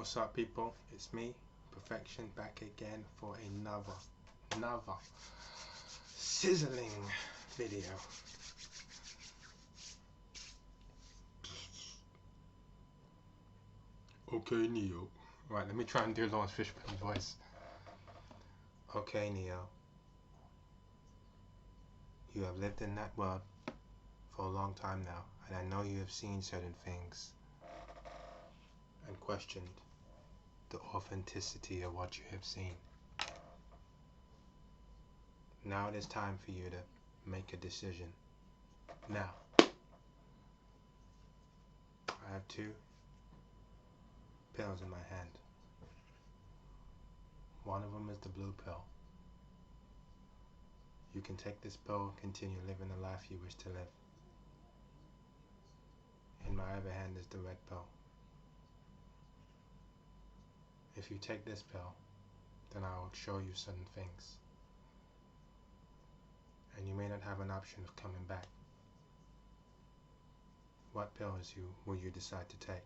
What's up, people? It's me, Perfection, back again for another sizzling video. Okay, Neo. Right, let me try and do Lawrence Fishburne's voice. Okay, Neo. You have lived in that world for a long time now, and I know you have seen certain things and questioned the authenticity of what you have seen. Now it is time for you to make a decision. Now, I have two pills in my hand. One of them is the blue pill. You can take this pill and continue living the life you wish to live. In my other hand is the red pill. If you take this pill, then I will show you certain things. And you may not have an option of coming back. What pill will you decide to take?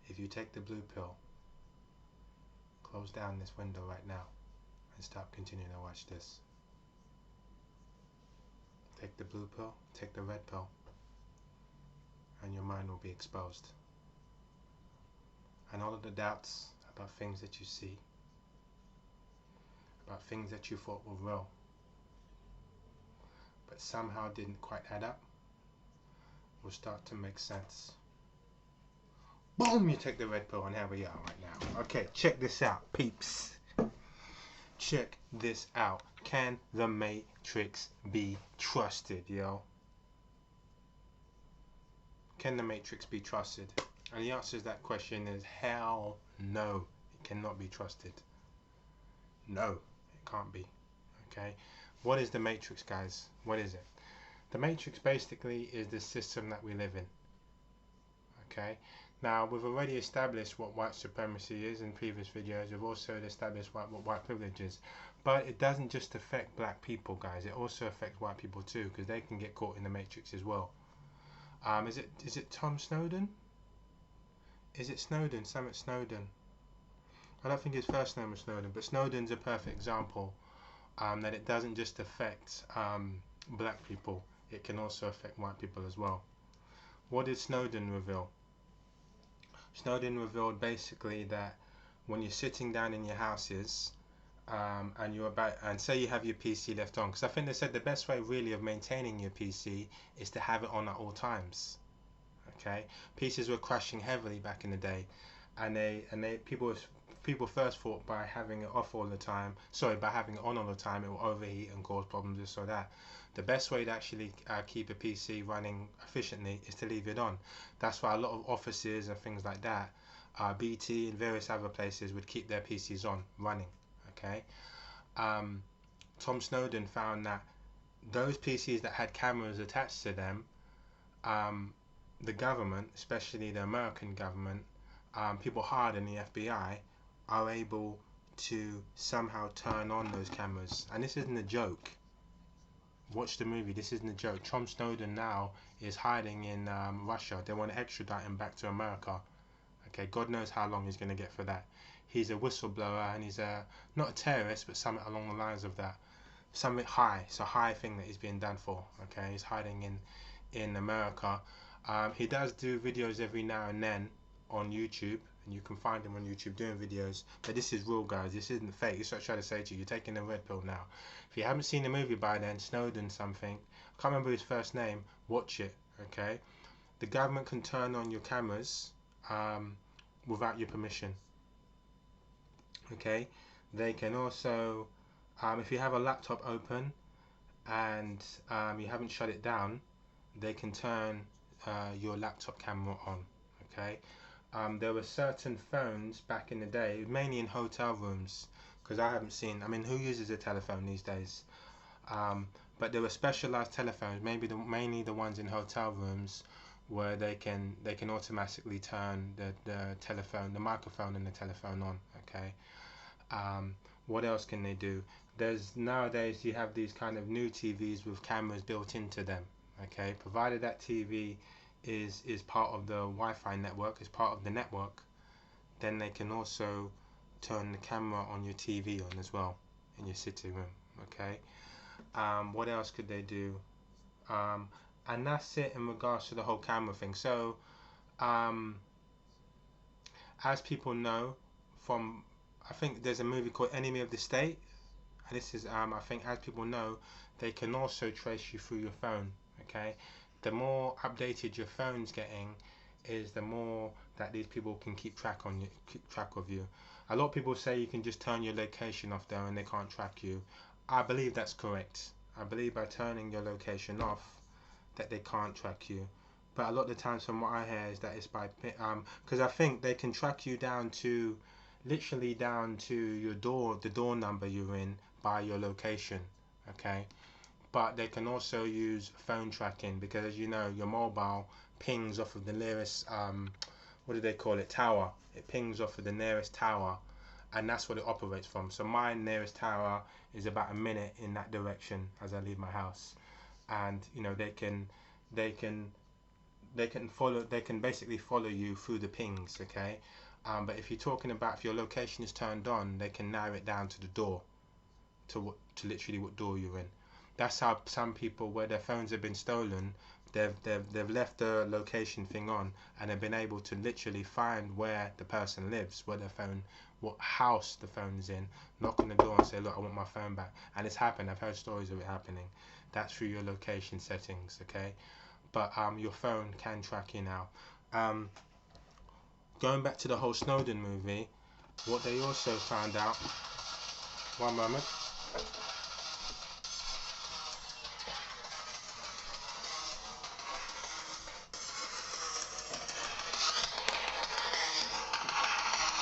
If you take the blue pill, close down this window right now and stop continuing to watch this. Take the blue pill, take the red pill, and your mind will be exposed. And all of the doubts about things that you see, about things that you thought were real, but somehow didn't quite add up, will start to make sense. Boom! You take the red pill, and here we are right now. Okay, check this out, peeps. Check this out. Can the Matrix be trusted, yo? Can the Matrix be trusted? And the answer to that question is hell no. It cannot be trusted. No, it can't be. Okay? What is the Matrix, guys? What is it? The Matrix basically is the system that we live in. Okay? Now, we've already established what white supremacy is in previous videos. We've also established what white privilege is. But it doesn't just affect black people, guys. It also affects white people too, because they can get caught in the Matrix as well. Is it Tom Snowden? Is it Snowden? Summit Snowden. I don't think his first name was Snowden, but Snowden's a perfect example that it doesn't just affect black people. It can also affect white people as well. What did Snowden reveal? Snowden revealed basically that when you're sitting down in your houses and say you have your PC left on, because I think they said the best way really of maintaining your PC is to have it on at all times. Okay, PCs were crashing heavily back in the day, and people first thought by having it off all the time, by having it on all the time, it will overheat and cause problems, this or that. The best way to actually keep a PC running efficiently is to leave it on. That's why a lot of offices and things like that, BT and various other places would keep their PCs on, running. Okay. Tom Snowden found that those PCs that had cameras attached to them, the government, especially the American government, people hired in the FBI, are able to somehow turn on those cameras. And this isn't a joke. Watch the movie. This isn't a joke. Tom Snowden now is hiding in Russia. They want to extradite him back to America. Okay, God knows how long he's going to get for that. He's a whistleblower, and he's not a terrorist, but something along the lines of that. Something high. It's a high thing that he's being done for. Okay, he's hiding in America. He does do videos every now and then on YouTube, and you can find him on YouTube doing videos. But this is real, guys. This isn't fake. This is what I try to say to you. You're taking the red pill now. If you haven't seen the movie by then, Snowden something, I can't remember his first name, watch it. Okay, the government can turn on your cameras without your permission. Okay, they can also, if you have a laptop open and you haven't shut it down, they can turn your laptop camera on. Okay, there were certain phones back in the day, mainly in hotel rooms, because I haven't seen, I mean, who uses a telephone these days? But there were specialized telephones, mainly the ones in hotel rooms, where they can automatically turn the microphone and the telephone on. Okay. What else can they do? Nowadays you have these kind of new TVs with cameras built into them. Okay, provided that TV is part of the Wi-Fi network, is part of the network, then they can also turn the camera on your TV on as well in your sitting room. Okay. What else could they do? And that's it in regards to the whole camera thing. So as people know from, I think there's a movie called Enemy of the State, and this is I think, as people know, they can also trace you through your phone. Okay, the more updated your phone's getting, is the more that these people can keep track of you. A lot of people say you can just turn your location off there and they can't track you. I believe that's correct. I believe by turning your location off that they can't track you. But a lot of the times, from what I hear, is that it's by because I think they can track you down to, literally down to your door, the door number you're in, by your location. Okay, but they can also use phone tracking, because as you know, your mobile pings off of the nearest what do they call it, tower. It pings off of the nearest tower, and that's what it operates from. So my nearest tower is about a minute in that direction as I leave my house, and you know, they can basically follow you through the pings. Okay, but if you're talking about, if your location is turned on, they can narrow it down to the door, to literally what door you're in. That's how some people, where their phones have been stolen, they've left the location thing on, and they've been able to literally find where the person lives, where their phone, what house the phone's in, knock on the door and say, look, I want my phone back. And it's happened. I've heard stories of it happening. That's through your location settings. Okay, but your phone can track you now. Going back to the whole Snowden movie, what they also found out, one moment.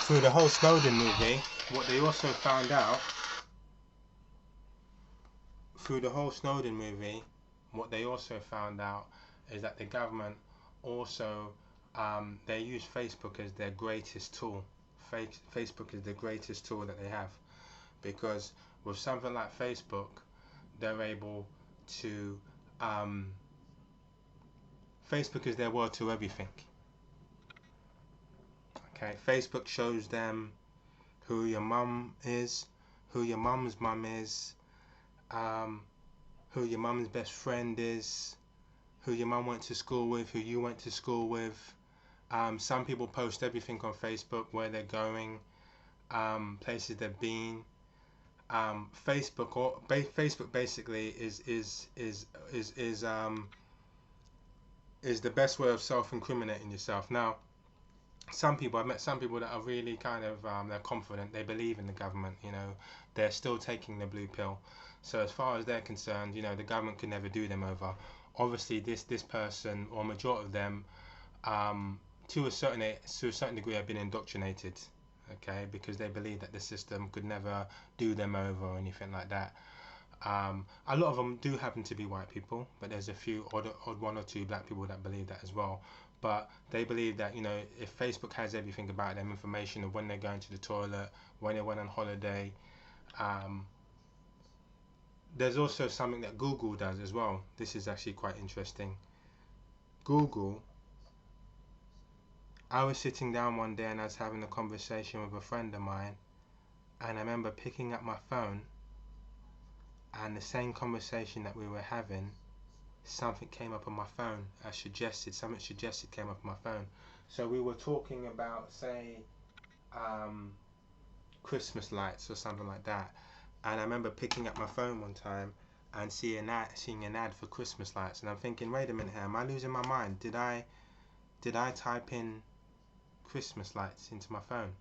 Through the whole Snowden movie, what they also found out, is that the government also, they use Facebook as their greatest tool. Facebook is the greatest tool that they have, because with something like Facebook, they're able to, Facebook is their word to everything. Okay, Facebook shows them who your mum is, who your mum's mum is, who your mum's best friend is, who your mum went to school with, who you went to school with. Some people post everything on Facebook, where they're going, places they've been. Facebook basically is the best way of self-incriminating yourself. Now, I've met some people that are really kind of, they're confident, they believe in the government, you know, they're still taking the blue pill. So as far as they're concerned, you know, the government could never do them over. Obviously, this person, or majority of them, to a certain degree, have been indoctrinated. Okay, because they believe that the system could never do them over or anything like that. A lot of them do happen to be white people, but there's a few odd one or two black people that believe that as well. But they believe that, you know, if Facebook has everything about them, information of when they're going to the toilet, when they went on holiday. There's also something that Google does as well. This is actually quite interesting. Google, I was sitting down one day and I was having a conversation with a friend of mine, and I remember picking up my phone, and the same conversation that we were having, something came up on my phone. Something suggested came up on my phone. So we were talking about, say, Christmas lights or something like that, and I remember picking up my phone one time and seeing an ad for Christmas lights, and I'm thinking, wait a minute here, am I losing my mind? Did I type in Christmas lights into my phone?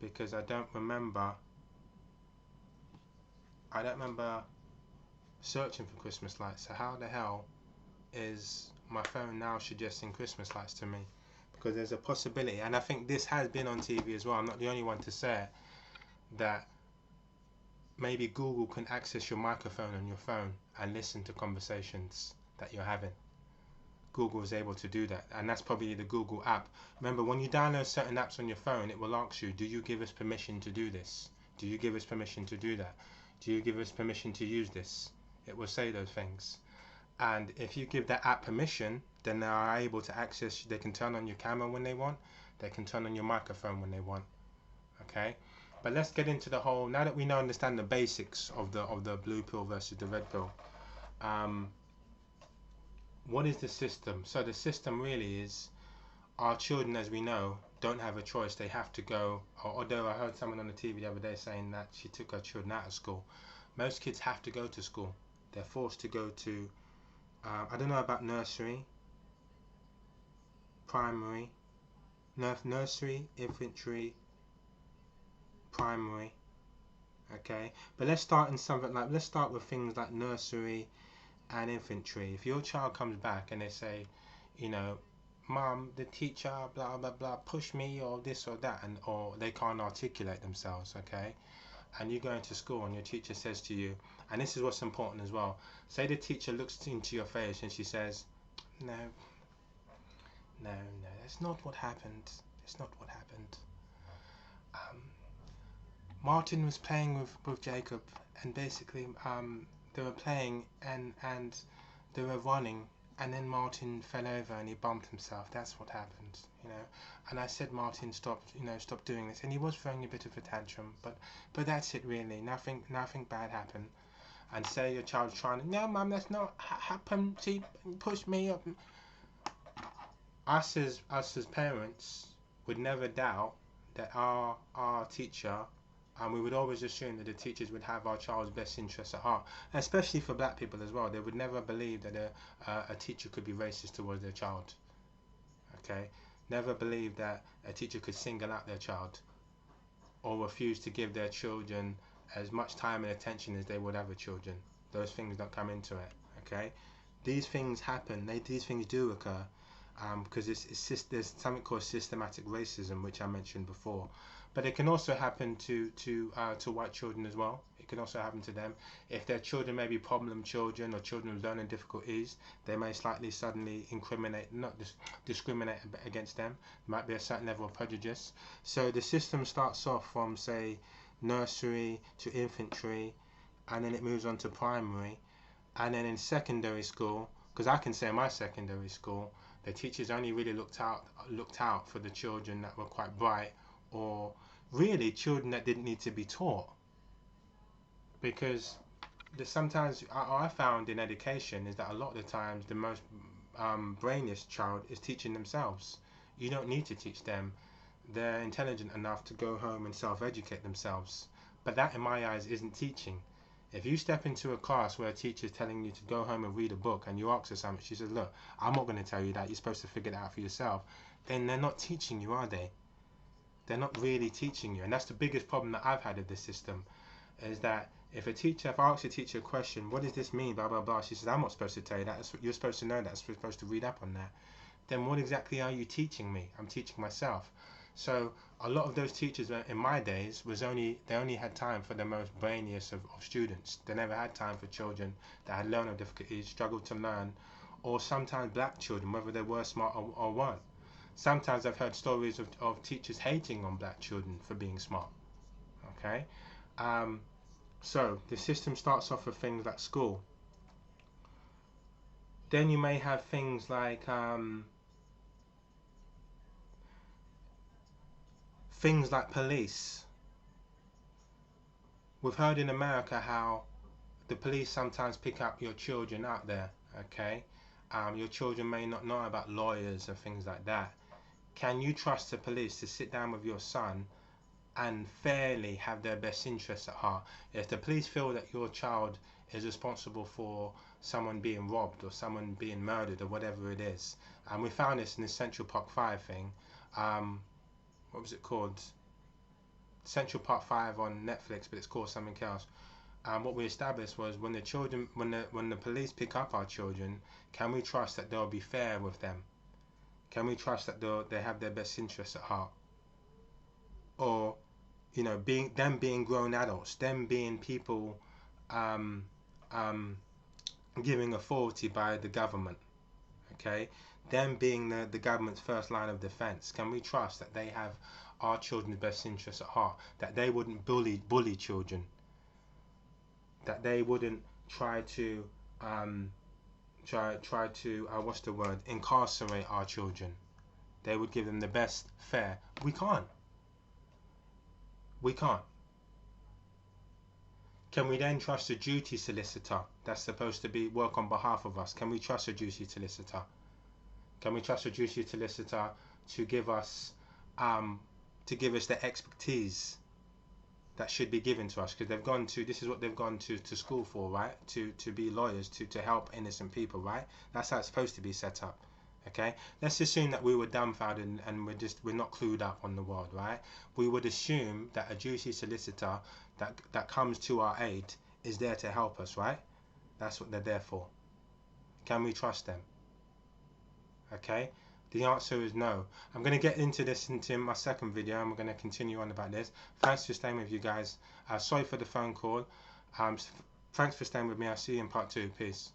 Because I don't remember searching for Christmas lights. So how the hell is my phone now suggesting Christmas lights to me? Because there's a possibility, and I think this has been on TV as well, I'm not the only one to say it, that maybe Google can access your microphone on your phone and listen to conversations that you're having. Google is able to do that, and that's probably the Google app. Remember, when you download certain apps on your phone, it will ask you, do you give us permission to do this? Do you give us permission to do that? Do you give us permission to use this? It will say those things. And if you give that app permission, then they are able to access, they can turn on your camera when they want, They can turn on your microphone when they want. Okay, but let's get into the whole. Now that we now understand the basics of the blue pill versus the red pill, what is the system? So the system really is our children, as we know, don't have a choice. They have to go. Although I heard someone on the TV the other day saying that she took her children out of school. Most kids have to go to school. They're forced to go to. I don't know about nursery, primary, nursery, infantry, primary. Okay, but let's start in something like, let's start with things like nursery and infantry. If your child comes back and they say, you know, Mum, the teacher, blah blah blah, push me or this or that, and or they can't articulate themselves, okay, and you go into school and your teacher says to you, and this is what's important as well, say the teacher looks into your face and she says, no, that's not what happened. It's not what happened. Martin was playing with Jacob, and basically they were playing and they were running, and then Martin fell over and he bumped himself. That's what happened, you know. And I said, Martin, stop doing this. And he was throwing a bit of a tantrum, but that's it really. Nothing bad happened. And say your child's trying to, no, Mum, that's not happened. She pushed me up. Us as parents would never doubt that our teacher, and we would always assume that the teachers would have our child's best interests at heart, especially for black people as well. They would never believe that a teacher could be racist towards their child. Okay, never believe that a teacher could single out their child or refuse to give their children as much time and attention as they would other children. Those things don't come into it. Okay, these things happen. These things do occur because there's something called systematic racism, which I mentioned before. But it can also happen to white children as well. It can also happen to them. If their children may be problem children or children with learning difficulties, they may suddenly discriminate against them. There might be a certain level of prejudice. So the system starts off from, say, nursery to infantry, and then it moves on to primary, and then in secondary school, because I can say in my secondary school, the teachers only really looked out for the children that were quite bright, or really children that didn't need to be taught. Because sometimes I found in education is that a lot of the times the most brainiest child is teaching themselves. You don't need to teach them. They're intelligent enough to go home and self-educate themselves. But that in my eyes isn't teaching. If you step into a class where a teacher is telling you to go home and read a book, and you ask her something, she says, look, I'm not going to tell you that, you're supposed to figure it out for yourself, then they're not teaching you, are they? They're not really teaching you. And that's the biggest problem that I've had with this system, is that if I ask a teacher a question, what does this mean, blah blah blah, she says, I'm not supposed to tell you that, you're supposed to know that, you're supposed to read up on that. Then what exactly are you teaching me? I'm teaching myself. So a lot of those teachers in my days they only had time for the most brainiest of students. They never had time for children that had learning difficulties, struggled to learn, or sometimes black children, whether they were smart or weren't. Sometimes I've heard stories of teachers hating on black children for being smart. Okay, so the system starts off with things like school. Then you may have things like police. We've heard in America how the police sometimes pick up your children out there. Okay, your children may not know about lawyers and things like that. Can you trust the police to sit down with your son and fairly have their best interests at heart? If the police feel that your child is responsible for someone being robbed or someone being murdered or whatever it is, and we found this in the Central Park 5 thing, what was it called? Central Park 5 on Netflix, but it's called something else. What we established was when the police pick up our children, can we trust that they'll be fair with them? Can we trust that they have their best interests at heart? Or, being grown adults, them being people giving authority by the government, okay? Them being the government's first line of defense. Can we trust that they have our children's best interests at heart? That they wouldn't bully children? That they wouldn't try to incarcerate our children? they would give them the best fare. We can't. We can't. Can we then trust a duty solicitor that's supposed to be work on behalf of us? Can we trust a duty solicitor? Can we trust a duty solicitor to give us the expertise that should be given to us? Because they've gone to, this is what they've gone to school for, right? To be lawyers, to help innocent people, right? That's how it's supposed to be set up. Okay, let's assume that we were dumbfounded and we're not clued up on the world, right? We would assume that a duty solicitor that comes to our aid is there to help us, right? That's what they're there for. Can we trust them? Okay, the answer is no. I'm going to get into this into my second video, and we're going to continue on about this. Thanks for staying with you guys. Sorry for the phone call. Thanks for staying with me. I'll see you in part 2. Peace.